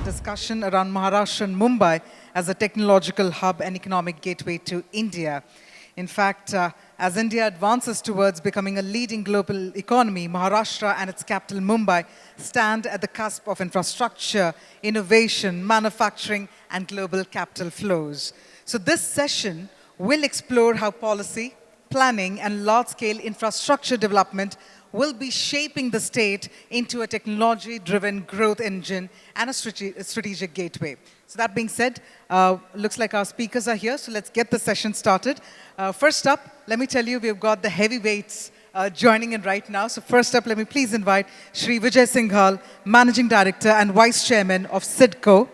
Discussion around Maharashtra and Mumbai as a technological hub and economic gateway to India. In fact, as India advances towards becoming a leading global economy, Maharashtra and its capital Mumbai stand at the cusp of infrastructure, innovation, manufacturing, and global capital flows. So this session will explore how policy, planning, and large-scale infrastructure development will be shaping the state into a technology-driven growth engine and a strategic gateway. So that being said, looks like our speakers are here, so let's get the session started. First up, let me tell you, we've got the heavyweights joining in right now. So first up, let me please invite Shri Vijay Singhal, Managing Director and Vice Chairman of CIDCO.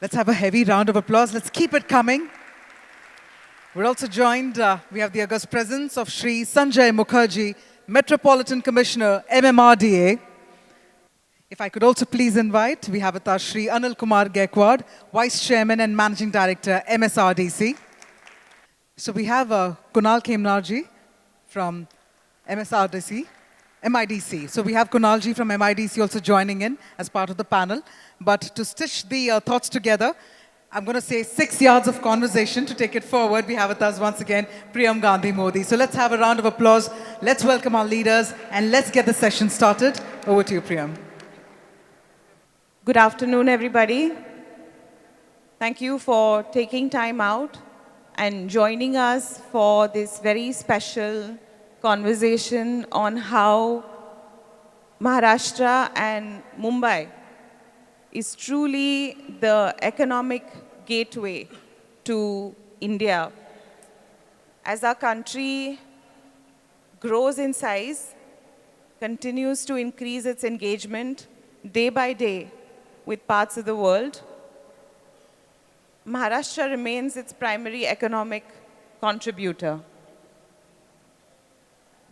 Let's have a heavy round of applause. Let's keep it coming. We're also joined, we have the august presence of Shri Sanjay Mukherjee, Metropolitan Commissioner, MMRDA. If I could also please invite, we have with us Shri Anil Kumar Gaikwad, Vice Chairman and Managing Director, MSRDC. So we have Kunal Khemnarji from MIDC. So we have Kunalji from MIDC also joining in as part of the panel. But to stitch the thoughts together, I'm going to say 6 yards of conversation to take it forward. We have with us once again Priyam Gandhi Modi. So let's have a round of applause. Let's welcome our leaders and let's get the session started. Over to you, Priyam. Good afternoon, everybody. Thank you for taking time out and joining us for this very special conversation on how Maharashtra and Mumbai is truly the economic gateway to India. As our country grows in size, continues to increase its engagement day by day with parts of the world, Maharashtra remains its primary economic contributor.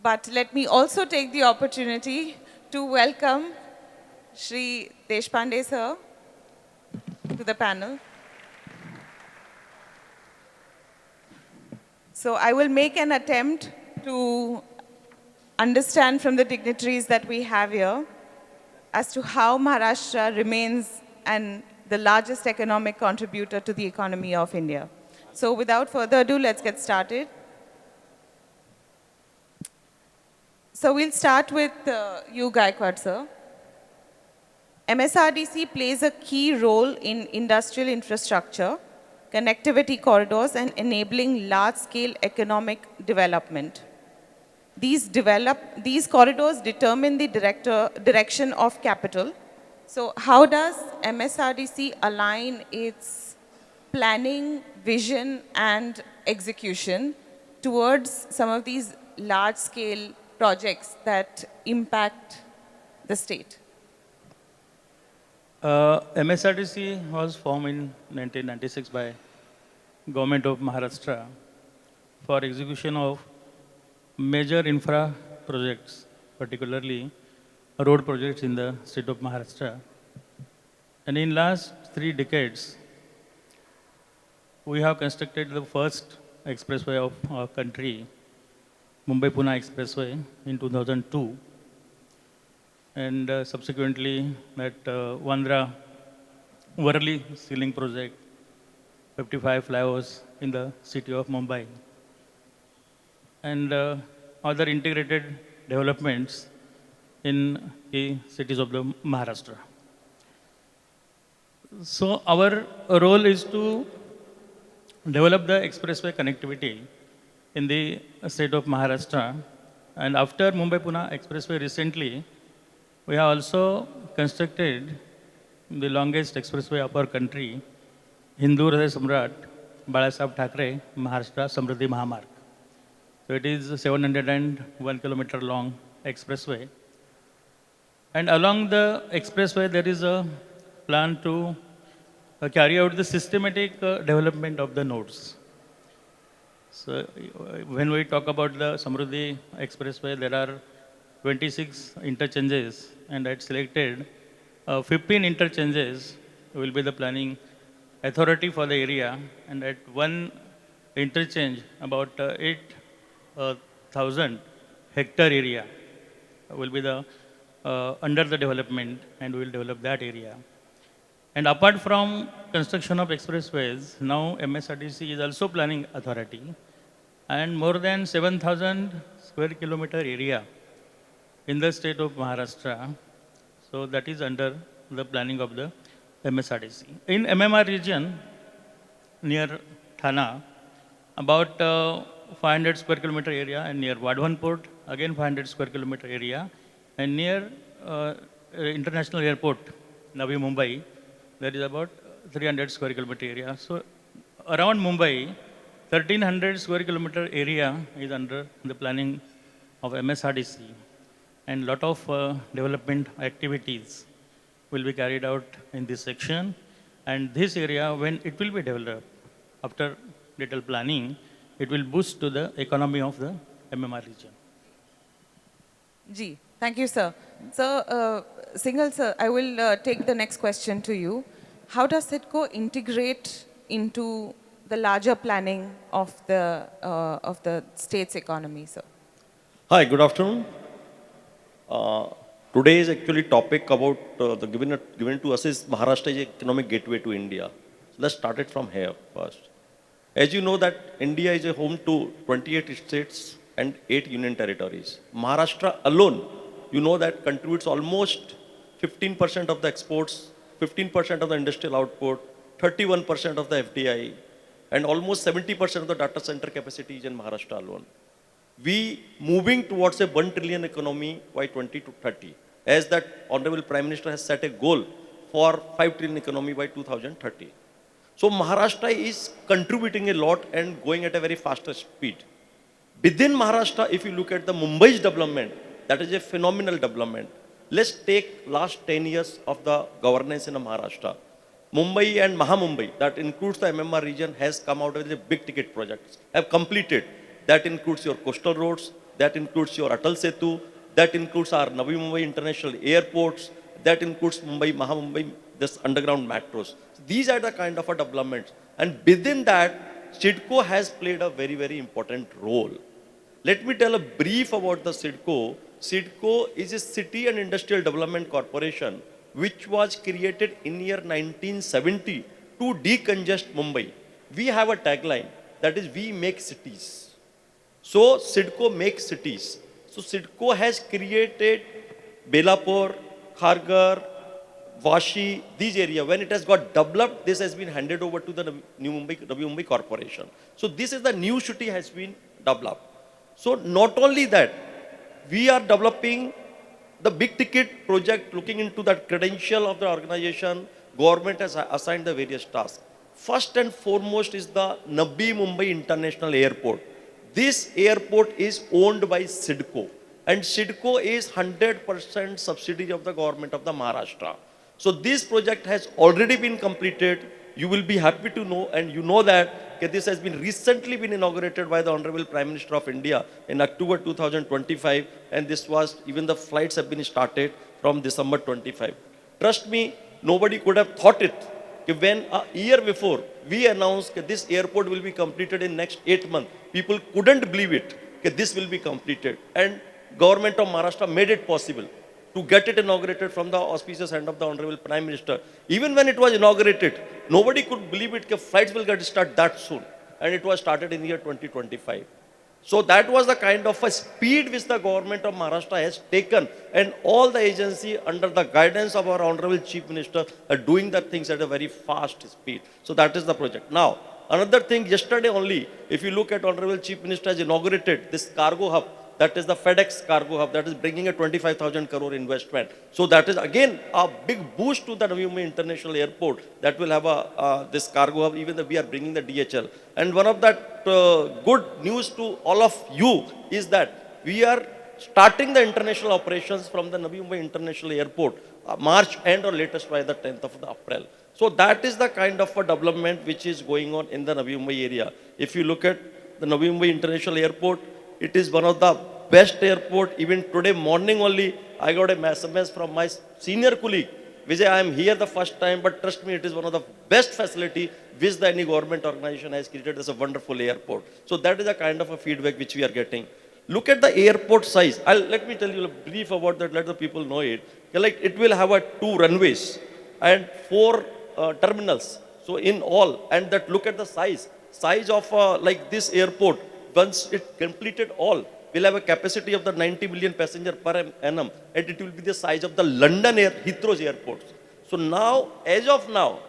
But let me also take the opportunity to welcome Shri Deshpande sir to the panel. So I will make an attempt to understand from the dignitaries that we have here as to how Maharashtra remains the largest economic contributor to the economy of India. So without further ado, let's get started. So we'll start with you, Gaikwad sir. MSRDC plays a key role in industrial infrastructure, connectivity corridors, and enabling large-scale economic development. These corridors determine the direction of capital. So how does MSRDC align its planning, vision, and execution towards some of these large-scale projects that impact the state? MSRDC was formed in 1996 by Government of Maharashtra for execution of major infra projects, particularly road projects in the state of Maharashtra. And in last 3 decades, we have constructed the first expressway of our country, Mumbai-Pune Expressway in 2002. And subsequently that Vandra-Worli ceiling project, 55 flyovers in the city of Mumbai, and other integrated developments in the cities of the Maharashtra. So our role is to develop the expressway connectivity in the state of Maharashtra. And after Mumbai-Pune Expressway recently, we have also constructed the longest expressway of our country, Hindu Hriday Samrat Balasaheb Thackeray Maharashtra Samriddhi Mahamarg. So it is a 701 kilometer long expressway. And along the expressway, there is a plan to carry out the systematic development of the nodes. So when we talk about the Samriddhi Expressway, there are 26 interchanges, and I had selected 15 interchanges will be the planning authority for the area, and at one interchange about 8,000 hectare area will be the under the development, and we will develop that area. And apart from construction of expressways, now MSRDC is also planning authority, and more than 7,000 square kilometer area in the state of Maharashtra. So that is under the planning of the MSRDC. In MMR region, near Thana, about 500 square kilometer area, and near Wadhavan Port, again 500 square kilometer area, and near International Airport, Navi Mumbai, there is about 300 square kilometer area. So around Mumbai, 1300 square kilometer area is under the planning of MSRDC, and lot of development activities will be carried out in this section. And this area, when it will be developed, after detailed planning, it will boost to the economy of the MMR region. Ji, thank you, sir. So, Singhal, sir, I will take the next question to you. How does CIDCO integrate into the larger planning of the state's economy, sir? Hi, good afternoon. Today's actually topic about the given to us is Maharashtra is economic gateway to India. So let's start it from here first. As you know that India is a home to 28 states and 8 union territories. Maharashtra alone, you know that contributes almost 15% of the exports, 15% of the industrial output, 31% of the FDI, and almost 70% of the data center capacity is in Maharashtra alone. We moving towards a 1 trillion economy by 2030, as that Honorable Prime Minister has set a goal for 5 trillion economy by 2030. So Maharashtra is contributing a lot and going at a very faster speed. Within Maharashtra, if you look at the Mumbai's development, that is a phenomenal development. Let's take last 10 years of the governance in Maharashtra. Mumbai and Mahamumbai, that includes the MMR region, has come out with a big ticket projects, have completed. That includes your coastal roads, that includes your Atal Setu, that includes our Navi Mumbai International Airports, that includes Mumbai, Mahamumbai, this underground metros. These are the kind of a developments. And within that, CIDCO has played a very, very important role. Let me tell a brief about the CIDCO. CIDCO is a city and industrial development corporation which was created in year 1970 to decongest Mumbai. We have a tagline, that is, we make cities. So CIDCO makes cities. So CIDCO has created Belapur, Kharghar, Vashi, these areas. When it has got developed, this has been handed over to the Navi Mumbai Corporation. So this is the new city has been developed. So not only that, we are developing the big ticket project looking into that credential of the organization. Government has assigned the various tasks. First and foremost is the Navi Mumbai International Airport. This airport is owned by CIDCO, and CIDCO is 100% subsidiary of the government of the Maharashtra. So this project has already been completed. You will be happy to know, and you know that this has been recently been inaugurated by the Honorable Prime Minister of India in October 2025, and this was, even the flights have been started from December 25. Trust me, nobody could have thought it. When a year before we announced that this airport will be completed in next 8 months, people couldn't believe it, that this will be completed. And government of Maharashtra made it possible to get it inaugurated from the auspicious hand of the Honorable Prime Minister. Even when it was inaugurated, nobody could believe it that flights will get started that soon. And it was started in the year 2025. So that was the kind of a speed which the government of Maharashtra has taken, and all the agency under the guidance of our Honorable Chief Minister are doing the things at a very fast speed. So that is the project. Now, another thing, yesterday only, if you look at Honorable Chief Minister has inaugurated this cargo hub, that is the FedEx cargo hub, that is bringing a 25,000 crore investment. So that is again a big boost to the Navi Mumbai International Airport that will have this cargo hub, even though we are bringing the DHL. And one of that good news to all of you is that we are starting the international operations from the Navi Mumbai International Airport, March end or latest by the 10th of April. So that is the kind of a development which is going on in the Navi Mumbai area. If you look at the Navi Mumbai International Airport, it is one of the best airport. Even today morning only, I got a SMS from my senior colleague, Vijay, I am here the first time, but trust me, it is one of the best facility which any government organization has created as a wonderful airport. So that is a kind of a feedback which we are getting. Look at the airport size. Let me tell you a brief about that, let the people know it. Like it will have 2 runways and 4 terminals. So in all, and that look at the size of like this airport, once it completed all, will have a capacity of the 90 million passenger per annum, and it will be the size of the London Heathrow's airport. So now, as of now,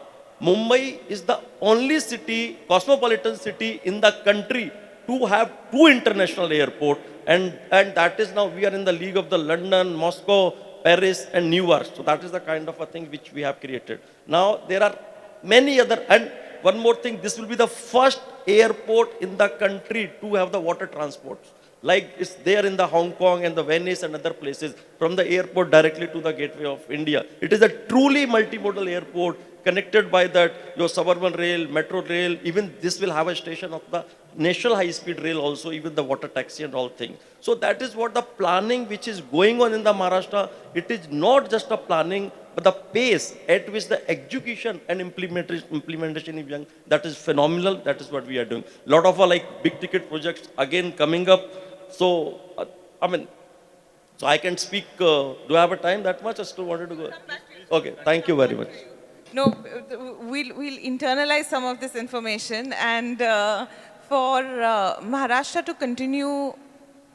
Mumbai is the only city, cosmopolitan city in the country to have 2 international airports, and that is now we are in the league of the London, Moscow, Paris, and New York. So that is the kind of a thing which we have created. Now there are many other, and one more thing, this will be the first airport in the country to have the water transport. Like it's there in the Hong Kong and the Venice and other places, from the airport directly to the gateway of India. It is a truly multimodal airport connected by that, your suburban rail, metro rail, even this will have a station of the national high-speed rail also, even the water taxi and all things. So that is what the planning which is going on in the Maharashtra. It is not just a planning, but the pace at which the execution and implementation is young, that is phenomenal. That is what we are doing. Lot of like big ticket projects again coming up. So, so I can speak, do I have a time that much? I still wanted to go. Okay, thank you very much. No, we'll internalize some of this information, and for Maharashtra to continue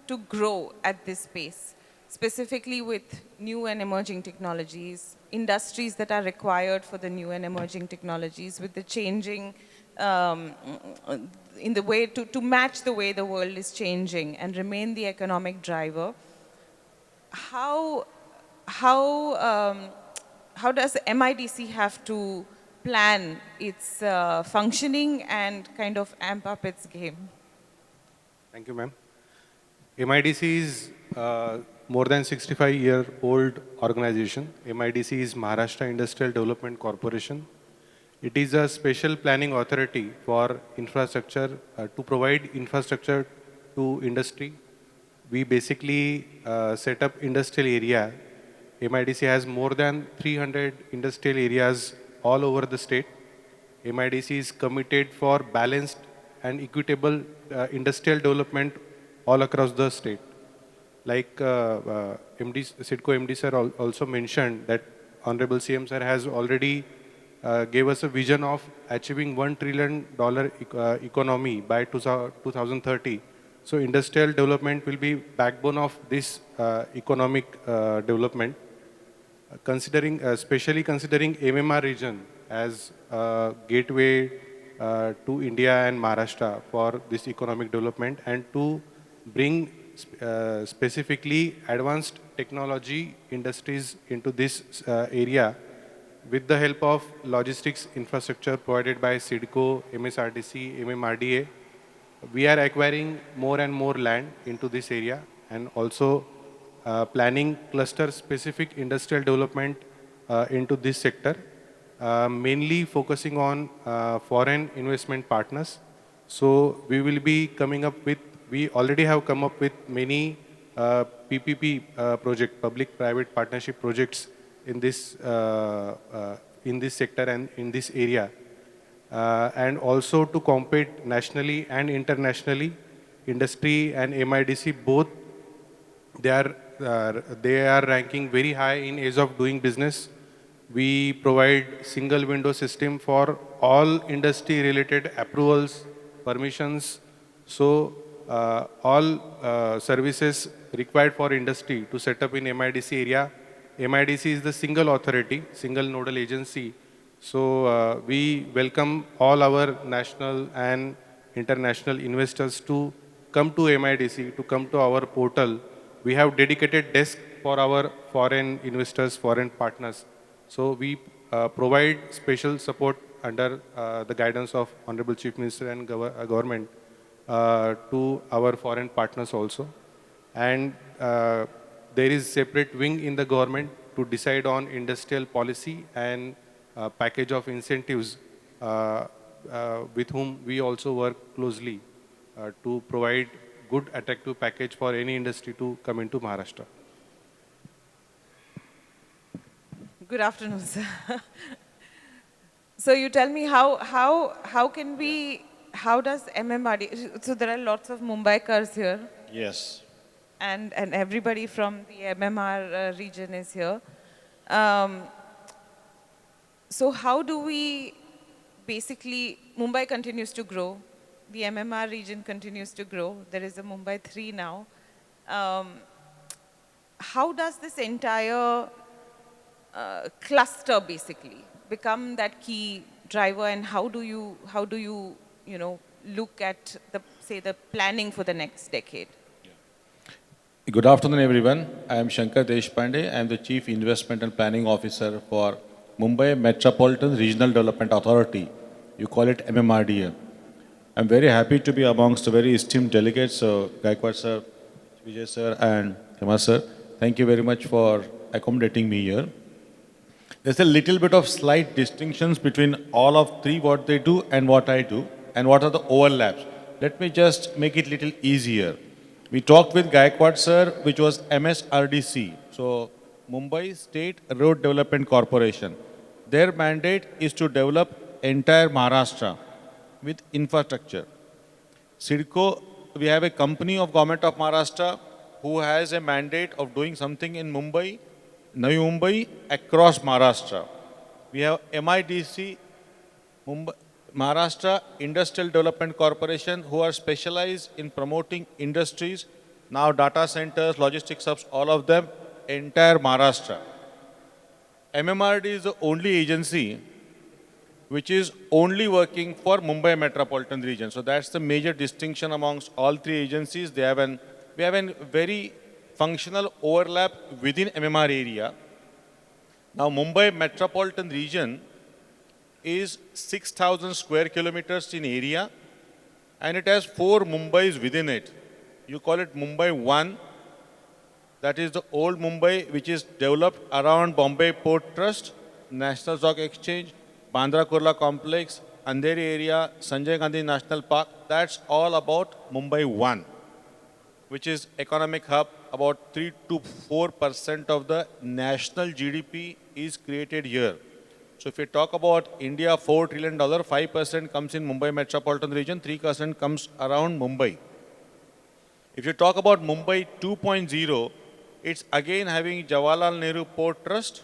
to grow at this pace, specifically with new and emerging technologies, industries that are required for the new and emerging technologies, with the changing, in the way to match the way the world is changing and remain the economic driver, how does MIDC have to plan its functioning and kind of amp up its game? Thank you, ma'am. MIDC is more than 65-year-old organization. MIDC is Maharashtra Industrial Development Corporation. It is a special planning authority for infrastructure, to provide infrastructure to industry. We basically set up industrial area. MIDC has more than 300 industrial areas all over the state. MIDC is committed for balanced and equitable industrial development all across the state. Like CIDCO MD sir also mentioned that Honorable CM sir has already gave us a vision of achieving $1 trillion economy by 2030. So industrial development will be backbone of this economic development. Especially considering MMR region as a gateway to India and Maharashtra for this economic development, and to bring specifically advanced technology industries into this area with the help of logistics infrastructure provided by CIDCO, MSRTC, MMRDA. We are acquiring more and more land into this area, and also planning cluster-specific industrial development into this sector, mainly focusing on foreign investment partners. So we will be coming up with, we already have come up with many PPP project, public-private partnership projects in this sector and in this area. And also to compete nationally and internationally, industry and MIDC both, they are ranking very high in ease of doing business. We provide single window system for all industry related approvals, permissions. So all services required for industry to set up in MIDC area. MIDC is the single authority, single nodal agency. So we welcome all our national and international investors to come to MIDC, to come to our portal. We have dedicated desk for our foreign investors, foreign partners. So we provide special support under the guidance of Honorable Chief Minister and government to our foreign partners also. And there is separate wing in the government to decide on industrial policy and package of incentives with whom we also work closely to provide good attractive package for any industry to come into Maharashtra. Good afternoon, sir. So you tell me how can we, how does MMRD, so there are lots of Mumbaikars here. Yes. and everybody from the MMR region is here. Um, so how do we basically, Mumbai continues to grow, the MMR region continues to grow, there is a Mumbai 3 now. How does this entire cluster basically become that key driver, and how do you look at the, say, the planning for the next decade? Good afternoon, everyone. I am Shankar Deshpande. I am the Chief Investment and Planning Officer for Mumbai Metropolitan Regional Development Authority. You call it MMRDA. I'm very happy to be amongst the very esteemed delegates, Gaikwad sir, Vijay sir, and Hema sir. Thank you very much for accommodating me here. There's a little bit of slight distinctions between all of three, what they do and what I do, and what are the overlaps. Let me just make it a little easier. We talked with Gaikwad sir, which was MSRDC, so Mumbai State Road Development Corporation. Their mandate is to develop entire Maharashtra with infrastructure. CIDCO, we have a company of Government of Maharashtra who has a mandate of doing something in Mumbai, Navi Mumbai, across Maharashtra. We have MIDC, Mumbai, Maharashtra Industrial Development Corporation, who are specialized in promoting industries, now data centers, logistics hubs, all of them, entire Maharashtra. MMRD is the only agency which is only working for Mumbai metropolitan region. So that's the major distinction amongst all three agencies. We have a very functional overlap within MMR area. Now Mumbai metropolitan region is 6,000 square kilometers in area, and it has 4 Mumbais within it. You call it Mumbai 1, that is the old Mumbai, which is developed around Bombay Port Trust, National Stock Exchange, Bandra Kurla Complex, Andheri area, Sanjay Gandhi National Park. That's all about Mumbai 1, which is economic hub. About 3 to 4% of the national GDP is created here. So if you talk about India, $4 trillion, 5% comes in Mumbai metropolitan region, 3% comes around Mumbai. If you talk about Mumbai 2.0, it's again having Jawaharlal Nehru Port Trust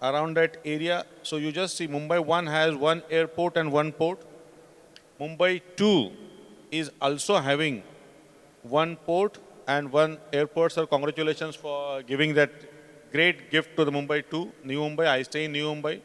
around that area. So you just see Mumbai 1 has 1 airport and 1 port. Mumbai 2 is also having 1 port and 1 airport. So congratulations for giving that great gift to the Mumbai 2, New Mumbai. I stay in New Mumbai.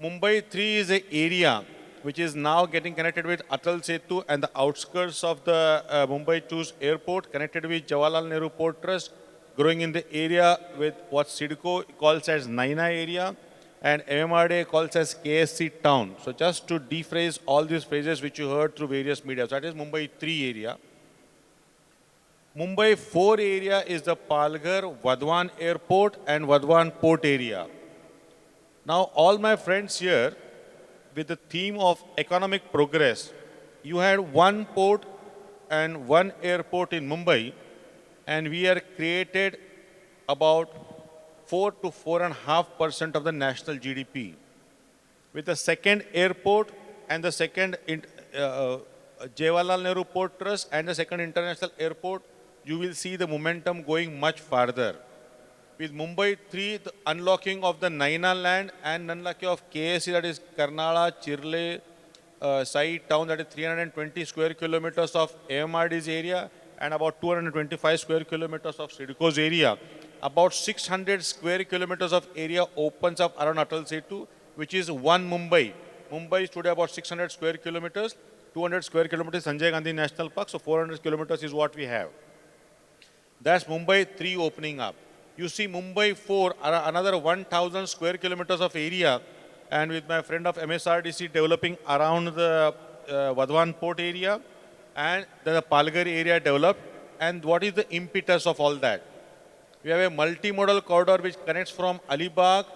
Mumbai 3 is an area which is now getting connected with Atal Setu and the outskirts of the Mumbai 2's airport, connected with Jawaharlal Nehru Port Trust, growing in the area with what CIDCO calls as Naina area and MMRDA calls as KSC town. So just to rephrase all these phrases which you heard through various media, so that is Mumbai 3 area. Mumbai 4 area is the Palghar, Vadhavan Airport and Vadhavan Port area. Now, all my friends here, with the theme of economic progress, you had 1 port and 1 airport in Mumbai, and we are created about 4 to 4.5% of the national GDP. With the second airport and the second Jawaharlal Nehru Port Trust and the second international airport, you will see the momentum going much farther. With Mumbai 3, the unlocking of the Naina land and unlocking of KSC, that is Karnala, Chirle, Sai town, that is 320 square kilometers of AMRD's area and about 225 square kilometers of CIDCO's area. About 600 square kilometers of area opens up around Atal Setu, which is 1 Mumbai. Mumbai is today about 600 square kilometers, 200 square kilometers Sanjay Gandhi National Park, so 400 kilometers is what we have. That's Mumbai 3 opening up. You see Mumbai 4, another 1,000 square kilometers of area, and with my friend of MSRDC developing around the Vadhavan port area, and then the Palghar area developed. And what is the impetus of all that? We have a multimodal corridor which connects from Alibag,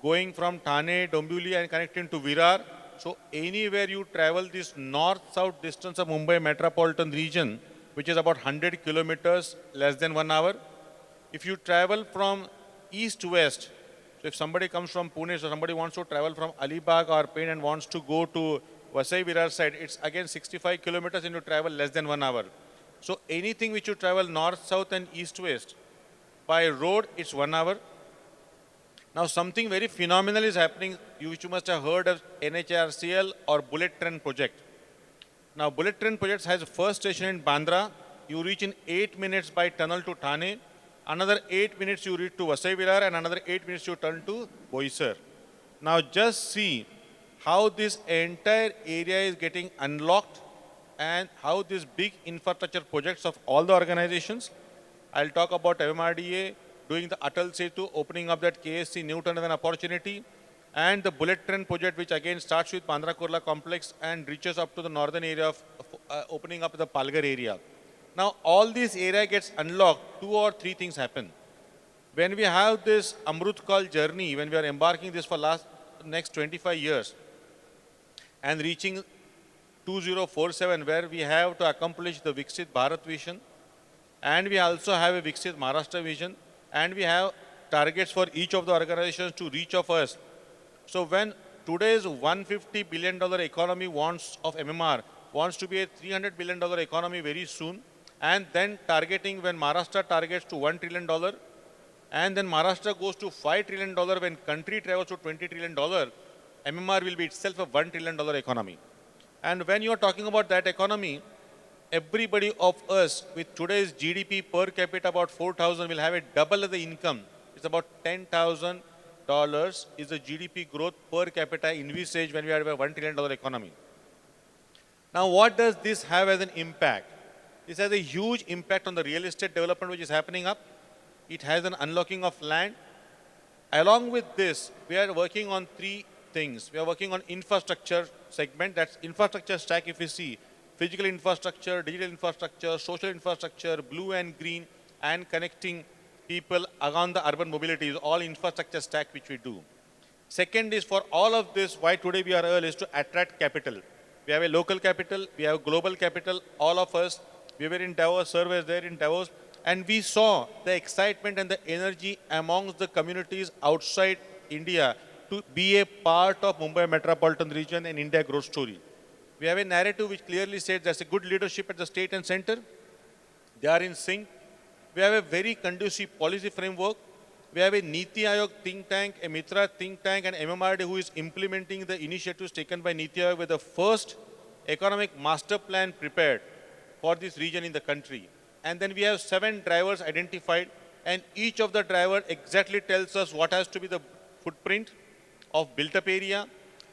going from Thane, Dombivli and connecting to Virar. So anywhere you travel this north-south distance of Mumbai metropolitan region, which is about 100 kilometers, less than 1 hour. If you travel from east to west, so if somebody comes from Pune, so somebody wants to travel from Alibag or Pen and wants to go to Vasai Virar side, it's again 65 kilometers and you travel less than 1 hour. So anything which you travel north, south and east, west, by road it's 1 hour. Now something very phenomenal is happening, which you must have heard of NHRCL or Bullet Train project. Now Bullet Train project has first station in Bandra. You reach in 8 minutes by tunnel to Thane. Another 8 minutes you reach to Vasai Virar and another 8 minutes you turn to Boisar. Now just see how this entire area is getting unlocked and how these big infrastructure projects of all the organizations. I'll talk about MMRDA doing the Atal Setu, opening up that KSC new tunnel and opportunity, and the Bullet Train project, which again starts with Bandra Kurla complex and reaches up to the northern area of opening up the Palghar area. Now all this area gets unlocked, 2 or 3 things happen. When we have this Amrut Kal journey, when we are embarking this for next 25 years and reaching 2047, where we have to accomplish the Viksit Bharat vision, and we also have a Viksit Maharashtra vision, and we have targets for each of the organizations to reach of us. So when today's $150 billion economy of MMR wants to be a $300 billion economy very soon, and then targeting when Maharashtra targets to $1 trillion, and then Maharashtra goes to $5 trillion when country travels to $20 trillion, MMR will be itself a $1 trillion economy. And when you are talking about that economy, everybody of us with today's GDP per capita about 4,000 will have a double of the income. It's about $10,000 is the GDP growth per capita envisaged when we have a $1 trillion economy. Now what does this have as an impact? This has a huge impact on the real estate development which is happening up. It has an unlocking of land. Along with this, we are working on 3 things. We are working on infrastructure segment, that's infrastructure stack if you see. Physical infrastructure, digital infrastructure, social infrastructure, blue and green, and connecting people around the urban mobility is all infrastructure stack which we do. Second is for all of this, why today we are here is to attract capital. We have a local capital, we have global capital, all of us. We were in Davos, surveys there in Davos, and we saw the excitement and the energy amongst the communities outside India to be a part of Mumbai metropolitan region and India growth story. We have a narrative which clearly says there's a good leadership at the state and center. They are in sync. We have a very conducive policy framework. We have a Niti Aayog think tank, a Mitra think tank, and MMRD who is implementing the initiatives taken by Niti Aayog with the first economic master plan prepared for this region in the country. And then we have 7 drivers identified, and each of the drivers exactly tells us what has to be the footprint of built-up area,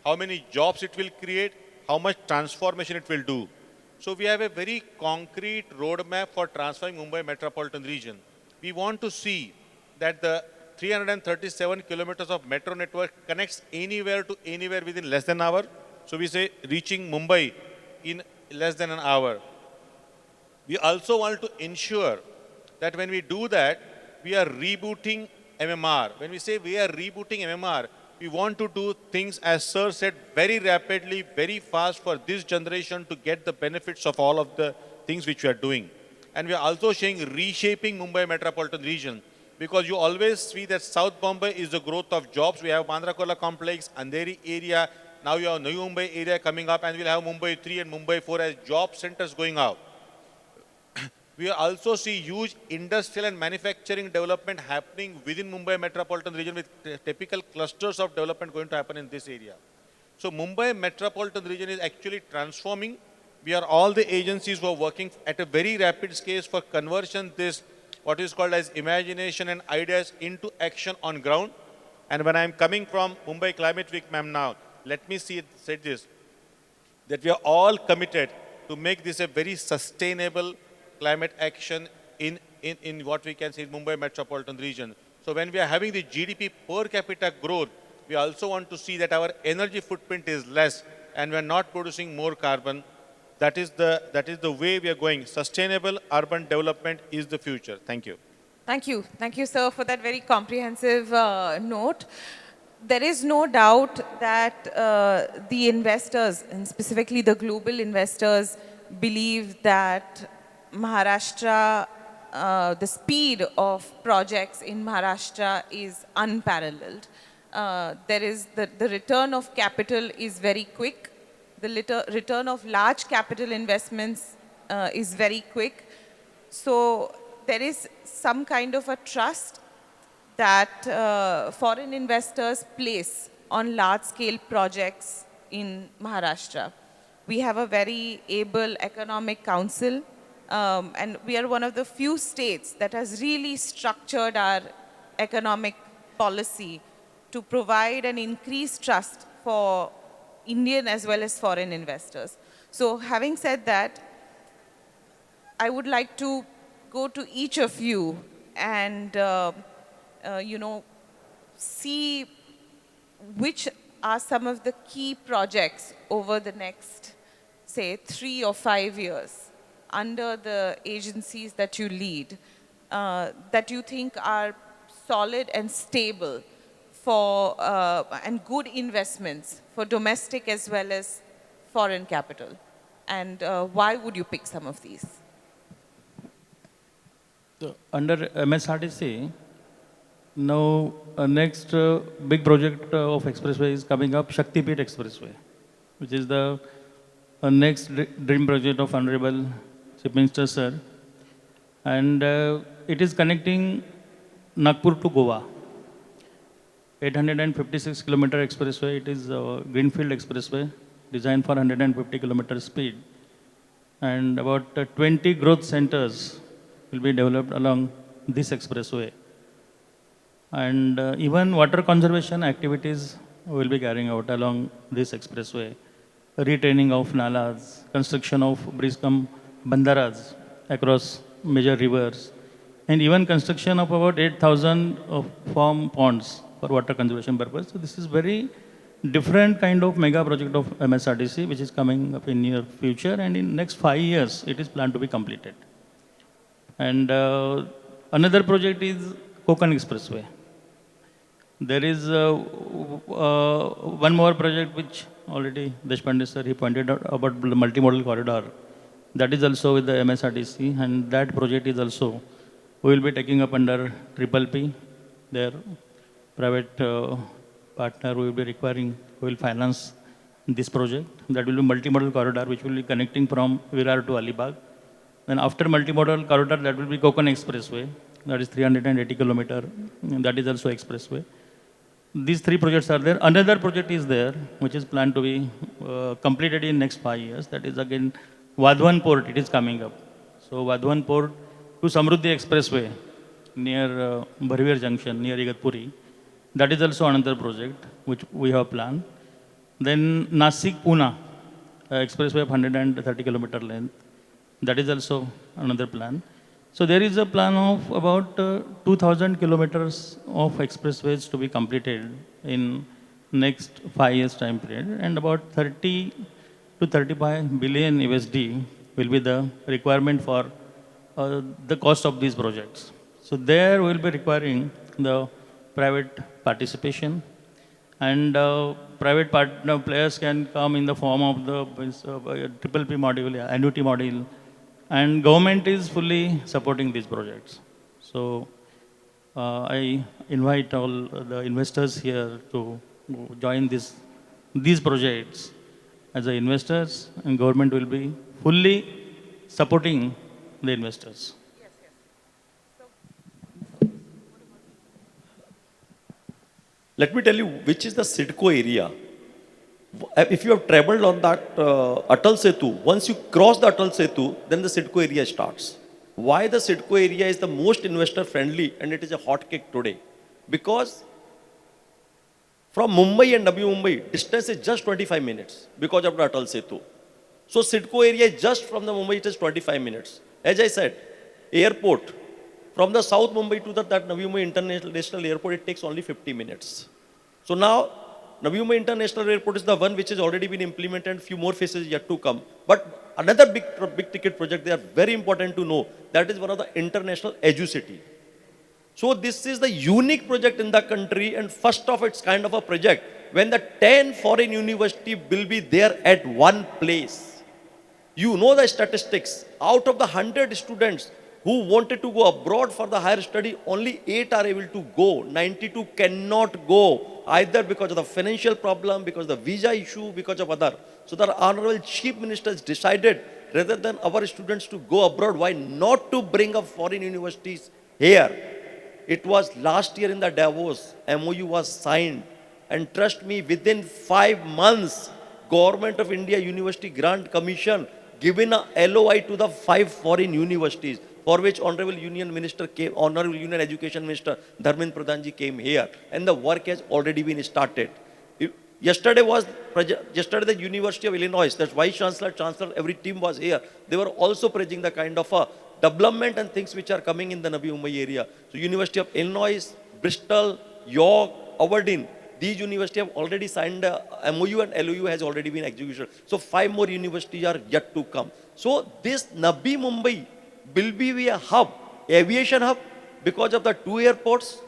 how many jobs it will create, how much transformation it will do. So we have a very concrete roadmap for transforming Mumbai metropolitan region. We want to see that the 337 kilometers of metro network connects anywhere to anywhere within less than an hour. So we say reaching Mumbai in less than an hour. We also want to ensure that when we do that, we are rebooting MMR. When we say we are rebooting MMR, we want to do things, as Sir said, very rapidly, very fast for this generation to get the benefits of all of the things which we are doing. And we are also saying reshaping Mumbai metropolitan region, because you always see that South Bombay is the growth of jobs. We have Bandra Kurla complex, Andheri area, now you have Navi Mumbai area coming up, and we'll have Mumbai 3 and Mumbai 4 as job centers going out. We also see huge industrial and manufacturing development happening within Mumbai metropolitan region with typical clusters of development going to happen in this area. So Mumbai metropolitan region is actually transforming. We are all the agencies who are working at a very rapid scale for conversion this, what is called as imagination and ideas into action on ground. And when I'm coming from Mumbai Climate Week, ma'am, now, let me say this, that we are all committed to make this a very sustainable climate action in what we can say is Mumbai metropolitan region. So when we are having the GDP per capita growth, we also want to see that our energy footprint is less and we are not producing more carbon. That is the way we are going. Sustainable urban development is the future. Thank you. Thank you. Thank you, sir, for that very comprehensive note. There is no doubt that the investors, and specifically the global investors, believe that Maharashtra, the speed of projects in Maharashtra is unparalleled. There is the return of capital is very quick. The return of large capital investments is very quick. So there is some kind of a trust that foreign investors place on large-scale projects in Maharashtra. We have a very able economic council, and we are one of the few states that has really structured our economic policy to provide an increased trust for Indian as well as foreign investors. So having said that, I would like to go to each of you and see which are some of the key projects over the next, say, 3 or 5 years under the agencies that you lead that you think are solid and stable for and good investments for domestic as well as foreign capital. And why would you pick some of these? So under MSRTC, now next big project of expressway is coming up, Shaktipet Expressway, which is the next dream project of Honorable Chief Minister Sir. And it is connecting Nagpur to Goa. 856 kilometer expressway. It is a greenfield expressway designed for 150 kilometer speed. And about 20 growth centers will be developed along this expressway. And even water conservation activities will be carrying out along this expressway. Retraining of nalas, construction of bridge-cum bandaras across major rivers, and even construction of about 8,000 of farm ponds for water conservation purpose. So this is very different kind of mega project of MSRTC, which is coming up in near future, and in next 5 years, it is planned to be completed. And another project is Konkan Expressway. There is one more project which already Deshpande sir, he pointed out about the multimodal corridor. That is also with the MSRTC, and that project is also, we will be taking up under Triple P. Their private partner we will be requiring, we will finance this project. That will be multimodal corridor which will be connecting from Virar to Alibag. Then after multimodal corridor, that will be Konkan Expressway. That is 380 kilometer. That is also expressway. These 3 projects are there. Another project is there, which is planned to be completed in next 5 years. That is again Vadhavan Port. It is coming up. So Vadhavan Port to Samruddhi Expressway near Bharivir Junction, near Igatpuri. That is also another project which we have planned. Then Nasik-Pune expressway of 130 kilometer length. That is also another plan. So there is a plan of about 2,000 kilometers of expressways to be completed in next 5 years time period, and about 30 to 35 billion USD will be the requirement for the cost of these projects. So there we will be requiring the private participation, and private partner players can come in the form of the Triple P module, annuity module, and government is fully supporting these projects. So I invite all the investors here to join these projects as the investors, and government will be fully supporting the investors. Let me tell you which is the CIDCO area. If you have traveled on that Atal Setu, once you cross the Atal Setu, then the CIDCO area starts. Why the CIDCO area is the most investor friendly and it is a hot cake today? Because from Mumbai and Navi Mumbai, distance is just 25 minutes because of the Atal Setu. So CIDCO area is just from the Mumbai, it is 25 minutes. As I said, airport, from the South Mumbai to that Navi Mumbai International Airport, it takes only 50 minutes. So now, Navi Mumbai International Airport is the one which has already been implemented and few more phases yet to come. But another big ticket project, they are very important to know, that is one of the international EduCity. So this is the unique project in the country and first of its kind of a project when the 10 foreign university will be there at one place. You know the statistics, out of the 100 students who wanted to go abroad for the higher study, only 8 are able to go. 92 cannot go, either because of the financial problem, because of the visa issue, because of other. So the Honorable Chief Minister has decided rather than our students to go abroad, why not to bring up foreign universities here? It was last year in the Davos, MOU was signed. And trust me, within 5 months, Government of India University Grant Commission given a LOI to the 5 foreign universities, for which Honorable Union Minister came, Honorable Union Education Minister Dharmendra Pradhanji came here, and the work has already been started. Yesterday the University of Illinois, that's Vice Chancellor, every team was here. They were also praising the kind of development and things which are coming in the Navi Mumbai area. So University of Illinois, Bristol, York, Aberdeen, these universities have already signed a MOU and LOU has already been executed. So 5 more universities are yet to come. So this Navi Mumbai will be a hub, aviation hub, because of the 2 airports,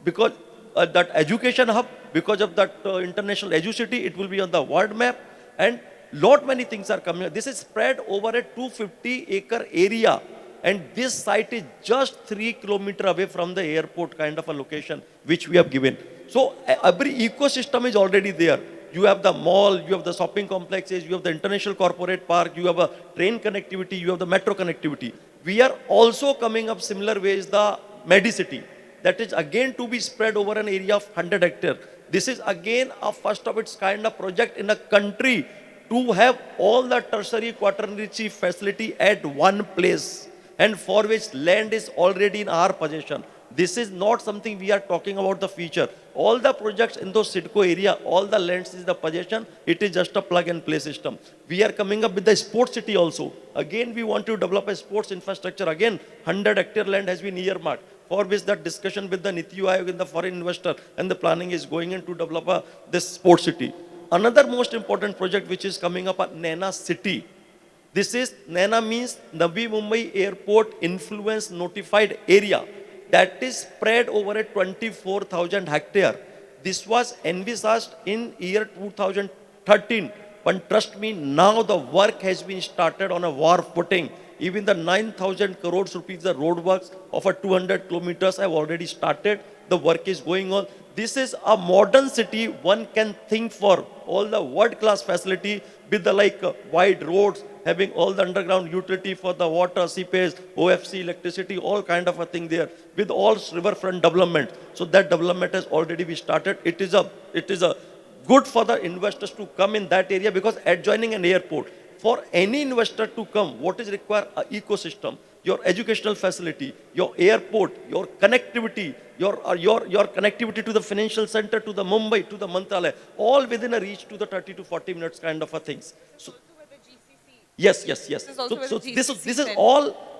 because that education hub, because of that international edu-city, it will be on the world map, and lot many things are coming. This is spread over a 250-acre area, and this site is just 3 kilometers away from the airport kind of a location which we have given. So every ecosystem is already there. You have the mall, you have the shopping complexes, you have the international corporate park, you have a train connectivity, you have the metro connectivity. We are also coming up similar ways the Medicity. That is again to be spread over an area of 100 hectares. This is again a first of its kind of project in a country to have all the tertiary quaternary facility at one place, and for which land is already in our possession. This is not something we are talking about the future. All the projects in those CIDCO area, all the lands is the possession. It is just a plug and play system. We are coming up with the sports city also. Again, we want to develop a sports infrastructure. Again, 100-hectare land has been earmarked, for which that discussion with the Niti Aayog and the foreign investor and the planning is going in to develop this sports city. Another most important project which is coming up at Naina City. This is, Naina means Navi Mumbai Airport Influence Notified Area. That is spread over a 24,000 hectare. This was envisaged in year 2013. But trust me, now the work has been started on a war footing. Even the 9,000 crores rupees, the road works of a 200 kilometers have already started. The work is going on. This is a modern city one can think for. All the world-class facility with the wide roads, having all the underground utility for the water, seepage, OFC, electricity, all kind of a thing there, with all riverfront development. So that development has already been started. It is a good for the investors to come in that area, because adjoining an airport, for any investor to come, what is required? An ecosystem, your educational facility, your airport, your connectivity, your connectivity to the financial center, to the Mumbai, to the Mantralaya, all within a reach to the 30 to 40 minutes kind of a things. So, yes. So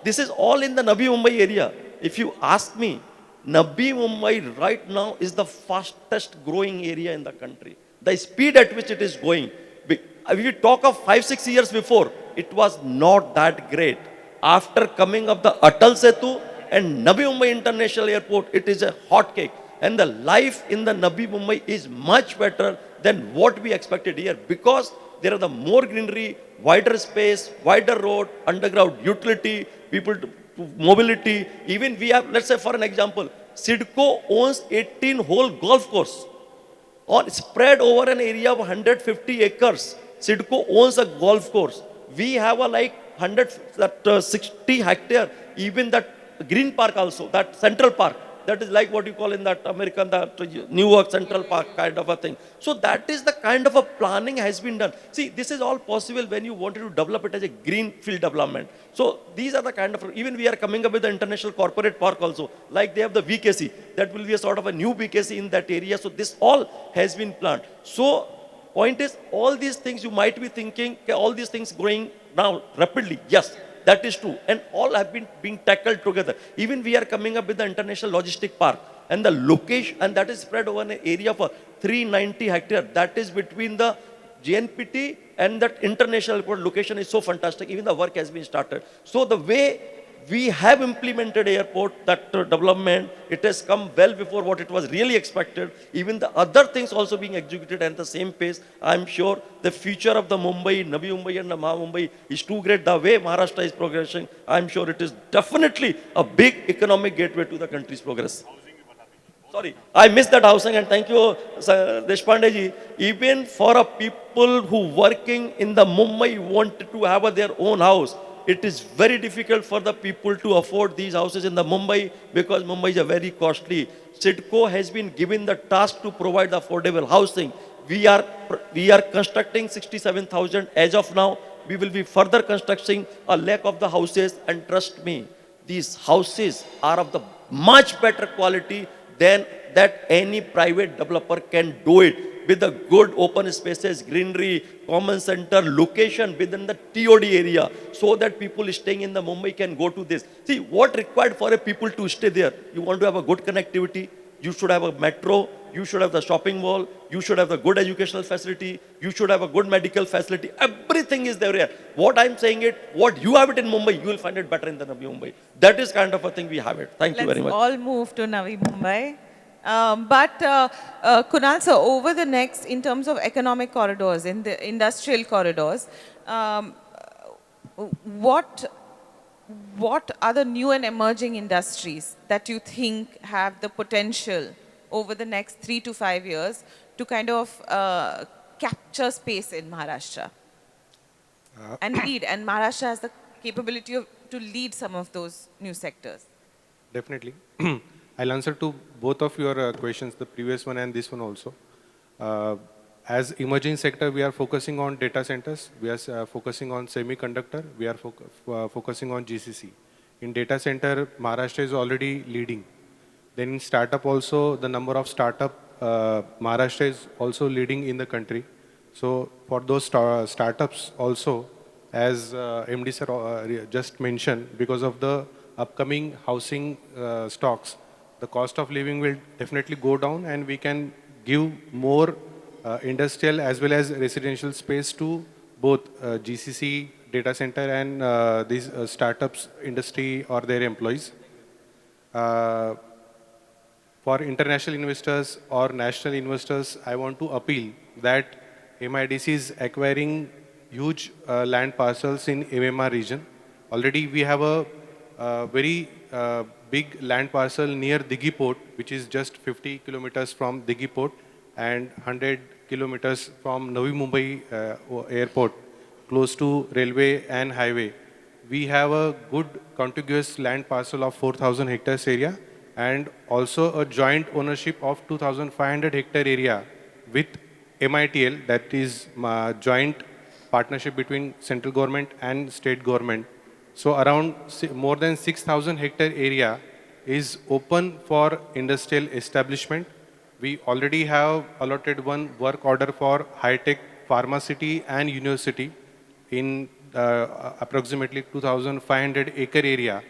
this is all in the Navi Mumbai area. If you ask me, Navi Mumbai right now is the fastest growing area in the country. The speed at which it is going. If you talk of 5-6 years before, it was not that great. After coming up the Atal Setu and Navi Mumbai International Airport, it is a hot cake. And the life in the Navi Mumbai is much better than what we expected here, because there are the more greenery, wider space, wider road, underground utility, people to mobility. Even we have, let's say for an example, CIDCO owns 18 whole golf course, spread over an area of 150 acres. CIDCO owns a golf course. We have a 160 hectare, even that green park also, that Central Park. That is like what you call in that American, that Newark Central Park kind of a thing. So that is the kind of a planning has been done. See, this is all possible when you wanted to develop it as a green field development. So these are the kind of, even we are coming up with the international corporate park also. Like they have the VKC, that will be a sort of a new VKC in that area. So this all has been planned. So point is, all these things you might be thinking, okay, all these things growing now rapidly. Yes. That is true. And all have been being tackled together. Even we are coming up with the International Logistic Park. And the location, and that is spread over an area of 390 hectares. That is between the JNPT and that international airport. Location is so fantastic. Even the work has been started. So the way we have implemented airport, that development, it has come well before what it was really expected. Even the other things also being executed at the same pace. I'm sure the future of the Mumbai, Navi Mumbai and the Mumbai is too great. The way Maharashtra is progressing, I'm sure it is definitely a big economic gateway to the country's progress. Sorry, I missed that housing, and thank you, Sir Deshpande ji. Even for a people who working in the Mumbai want to have their own house, it is very difficult for the people to afford these houses in the Mumbai because Mumbai is a very costly. CIDCO has been given the task to provide the affordable housing. We are constructing 67,000 as of now. We will be further constructing a lakh of the houses, and trust me, these houses are of the much better quality than that any private developer can do it with the good open spaces, greenery, common center, location within the TOD area so that people staying in the Mumbai can go to this. See, what required for a people to stay there? You want to have a good connectivity, you should have a metro, you should have the shopping mall, you should have the good educational facility, you should have a good medical facility. Everything is there here. What I'm saying it, what you have it in Mumbai, you will find it better in the Navi Mumbai. That is kind of a thing we have it. Thank you very much. Let's all move to Navi Mumbai. Kunal, sir, over the next, in terms of economic corridors, in the industrial corridors, what are the new and emerging industries that you think have the potential over the next 3 to 5 years to kind of capture space in Maharashtra and lead? And Maharashtra has the capability to lead some of those new sectors. Definitely. I'll answer to both of your questions, the previous one and this one also. As emerging sector, we are focusing on data centers. We are focusing on semiconductor. We are focusing on GCC. In data center, Maharashtra is already leading. Then in startup also, the number of startup, Maharashtra is also leading in the country. So for those startups also, as MD sir just mentioned, because of the upcoming housing stocks, the cost of living will definitely go down, and we can give more industrial as well as residential space to both GCC, data center, and these startups industry or their employees. For international investors or national investors, I want to appeal that MIDC is acquiring huge land parcels in MMR region. Already we have a very big land parcel near Dighi Port, which is just 50 kilometers from Dighi Port and 100 kilometers from Navi Mumbai airport, close to railway and highway. We have a good contiguous land parcel of 4,000 hectares area and also a joint ownership of 2,500 hectare area with MITL, that is joint partnership between central government and state government. So around more than 6,000 hectare area is open for industrial establishment. We already have allotted one work order for high-tech pharmacy and university in approximately 2,500 acre area.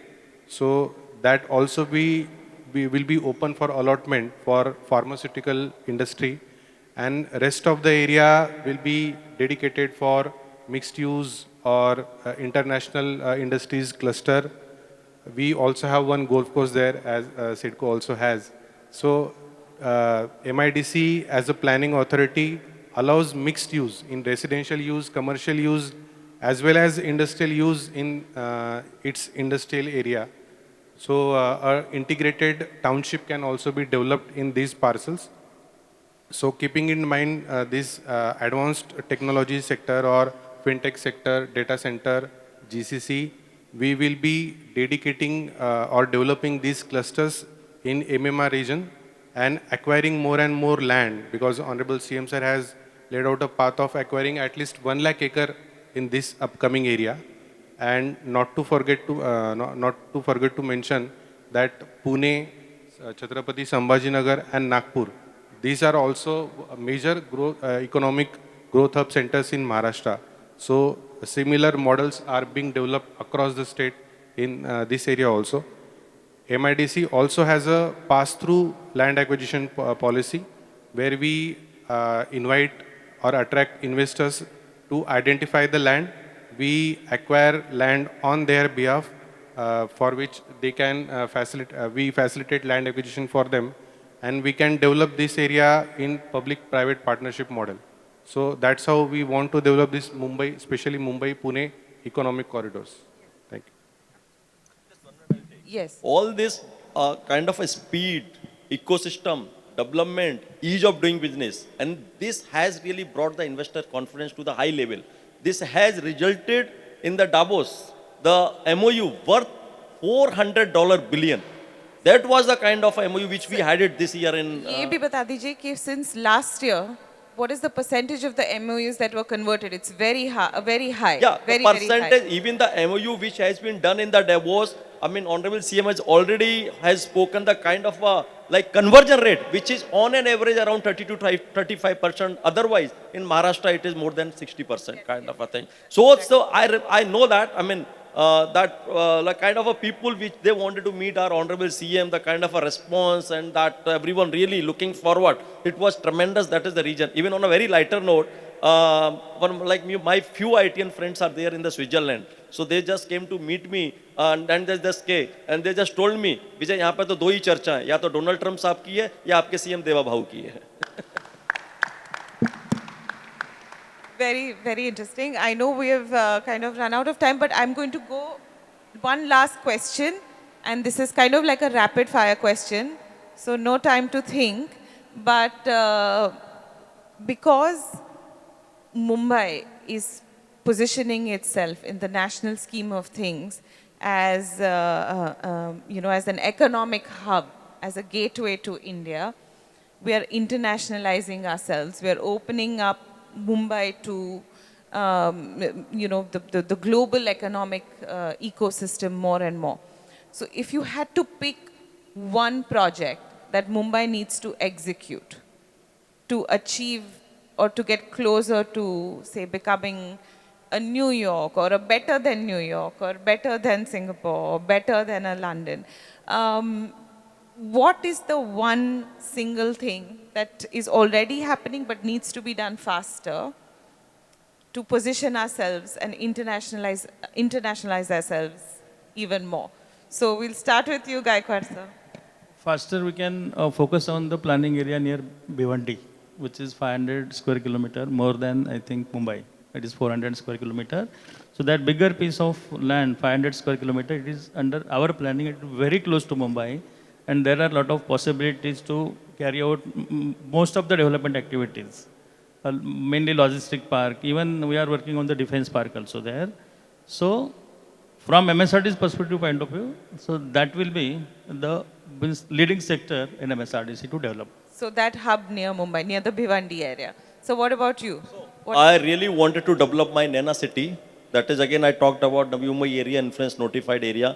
So that also will be open for allotment for pharmaceutical industry, and rest of the area will be dedicated for mixed use or international industries cluster. We also have one golf course there, as CIDCO also has. So MIDC as a planning authority allows mixed use in residential use, commercial use, as well as industrial use in its industrial area. So an integrated township can also be developed in these parcels. So keeping in mind this advanced technology sector or fintech sector, data center, GCC, we will be dedicating or developing these clusters in MMR region and acquiring more and more land, because Honorable CM Sir has laid out a path of acquiring at least 1 lakh acre in this upcoming area. And not to forget to mention that Pune, Chhatrapati Sambhajinagar and Nagpur, these are also major economic growth hub centers in Maharashtra. So similar models are being developed across the state in this area also. MIDC also has a pass-through land acquisition policy where we invite or attract investors to identify the land. We acquire land on their behalf for which they can we facilitate land acquisition for them, and we can develop this area in public-private partnership model. So that's how we want to develop this Mumbai, especially Mumbai-Pune economic corridors. Thank you. Yes. All this kind of a speed ecosystem, development, ease of doing business. And this has really brought the investor confidence to the high level. This has resulted in the Davos, the MOU worth $400 billion. That was the kind of MOU which we had it this year in. ये भी बता दीजिए कि since last year, what is the percentage of the MOUs that were converted? It's very high, very high. Yeah, very, the very percentage, high. even the MOU which has been done in the Davos, I mean, Honorable CM has spoken the kind of like conversion rate, which is on an average around 30 to 35%. Otherwise, in Maharashtra, it is more than 60% kind of a thing. So I know that, I mean, like kind of a people which they wanted to meet our Honorable CM, the kind of a response and that everyone really looking forward. It was tremendous. That is the reason. Even on a very lighter note, like me, my few ITN friends are there in the Switzerland. So they just came to meet me and then they just came and they just told me, Vijay, यहाँ पे तो दो ही चर्चा है, या तो Donald Trump साहब की है या आपके सीएम देवा भाऊ की है. Very, very interesting. I know we have kind of run out of time, but I'm going to go one last question. And this is kind of like a rapid fire question. So no time to think. But because Mumbai is positioning itself in the national scheme of things as, as an economic hub, as a gateway to India, we are internationalizing ourselves. We are opening up Mumbai to, the global economic ecosystem more and more. So if you had to pick one project that Mumbai needs to execute to achieve or to get closer to, say, becoming a New York or a better than New York or better than Singapore or better than a London, what is the one single thing that is already happening but needs to be done faster to position ourselves and internationalize ourselves even more? So we'll start with you, Gaikwad sir. Faster we can focus on the planning area near Bhiwandi, which is 500 square kilometer, more than I think Mumbai. It is 400 square kilometer. So that bigger piece of land, 500 square kilometer, it is under our planning, it is very close to Mumbai. And there are a lot of possibilities to carry out most of the development activities, mainly logistic park. Even we are working on the defense park also there. So from MSRD's perspective point of view, so that will be the leading sector in MSRDC to develop. So that hub near Mumbai, near the Bhiwandi area. So what about you? I really wanted to develop my Nana city. That is, again, I talked about the Mumbai area influence notified area.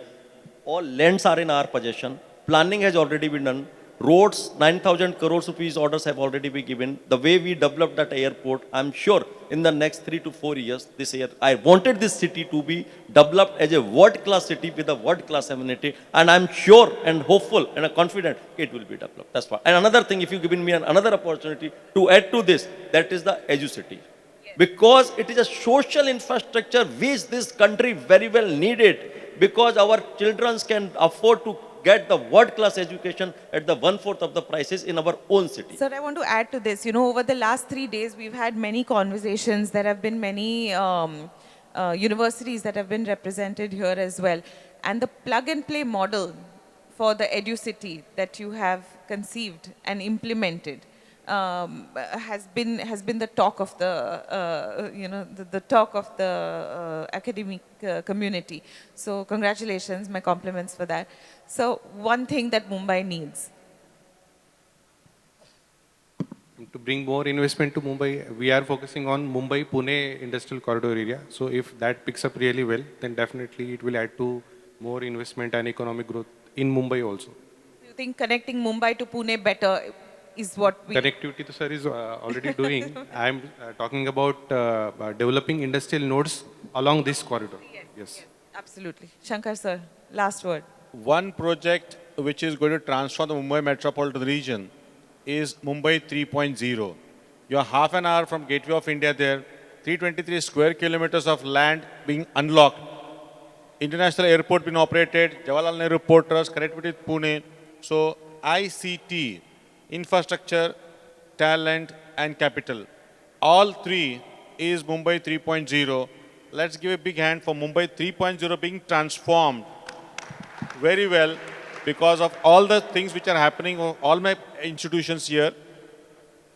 All lands are in our possession. Planning has already been done. Roads, 9,000 crores rupees orders have already been given. The way we developed that airport, I'm sure in the next 3 to 4 years, this year, I wanted this city to be developed as a world-class city with a world-class amenity. And I'm sure and hopeful and confident it will be developed. That's why. And another thing, if you've given me another opportunity to add to this, that is the EduCity. Because it is a social infrastructure which this country very well needed, because our children can afford to get the world-class education at the 1/4 of the prices in our own city. Sir, I want to add to this. Over the last 3 days, we've had many conversations. There have been many universities that have been represented here as well. And the plug-and-play model for the EduCity that you have conceived and implemented has been the talk of the talk of the academic community. So congratulations, my compliments for that. So one thing that Mumbai needs. To bring more investment to Mumbai, we are focusing on Mumbai-Pune industrial corridor area. So if that picks up really well, then definitely it will add to more investment and economic growth in Mumbai also. You think connecting Mumbai to Pune better is what we... Connectivity, sir, is already doing. I am talking about developing industrial nodes along this corridor. Yes. Absolutely. Shankar sir, last word. One project which is going to transform the Mumbai metropolitan region is Mumbai 3.0. You are half an hour from Gateway of India there, 323 square kilometers of land being unlocked. International airport being operated, Jawaharlal Nehru Port Trust, connectivity with Pune. So ICT, infrastructure, talent and capital. All three is Mumbai 3.0. Let's give a big hand for Mumbai 3.0 being transformed very well because of all the things which are happening, all my institutions here.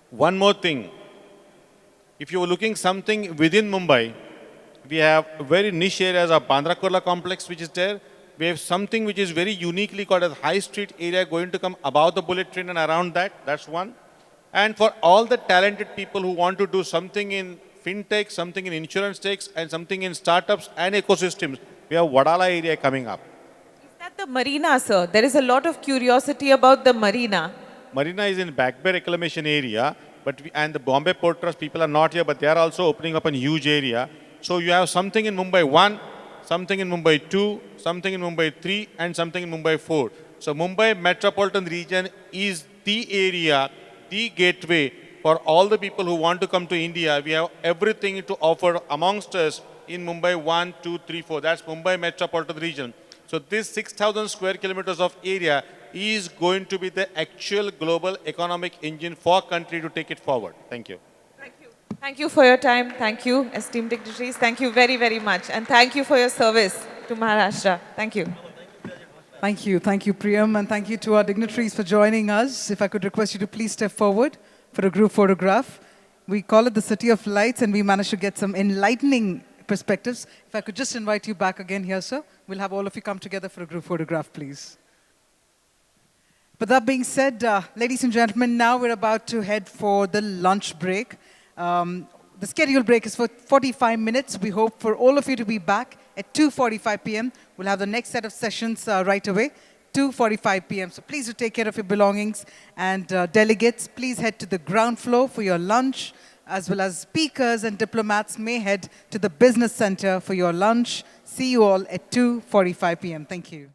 One more thing. If you are looking something within Mumbai, we have very niche areas of Bandra Kurla complex which is there. We have something which is very uniquely called as High Street area going to come above the bullet train and around that. That's one. And for all the talented people who want to do something in fintech, something in insurance techs, and something in startups and ecosystems, we have Wadala area coming up. Is that the marina, sir? There is a lot of curiosity about the marina. Marina is in Back Bay Reclamation area, but and the Bombay Port Trust people are not here, but they are also opening up a huge area. So you have something in Mumbai 1, something in Mumbai 2, something in Mumbai 3, and something in Mumbai 4. So Mumbai metropolitan region is the area, the gateway for all the people who want to come to India. We have everything to offer amongst us in Mumbai 1, 2, 3, 4. That's Mumbai metropolitan region. So this 6,000 square kilometers of area is going to be the actual global economic engine for country to take it forward. Thank you. Thank you. Thank you for your time. Thank you, esteemed dignitaries. Thank you very, very much. And thank you for your service to Maharashtra. Thank you. Thank you, Priyam, and thank you to our dignitaries for joining us. If I could request you to please step forward for a group photograph. We call it the City of Lights, and we managed to get some enlightening perspectives. If I could just invite you back again here, sir. We'll have all of you come together for a group photograph, please. But that being said, ladies and gentlemen, now we're about to head for the lunch break. The scheduled break is for 45 minutes. We hope for all of you to be back at 2:45 p.m. We'll have the next set of sessions right away, 2:45 p.m. So please do take care of your belongings. And delegates, please head to the ground floor for your lunch, as well as speakers and diplomats may head to the business center for your lunch. See you all at 2:45 p.m. Thank you.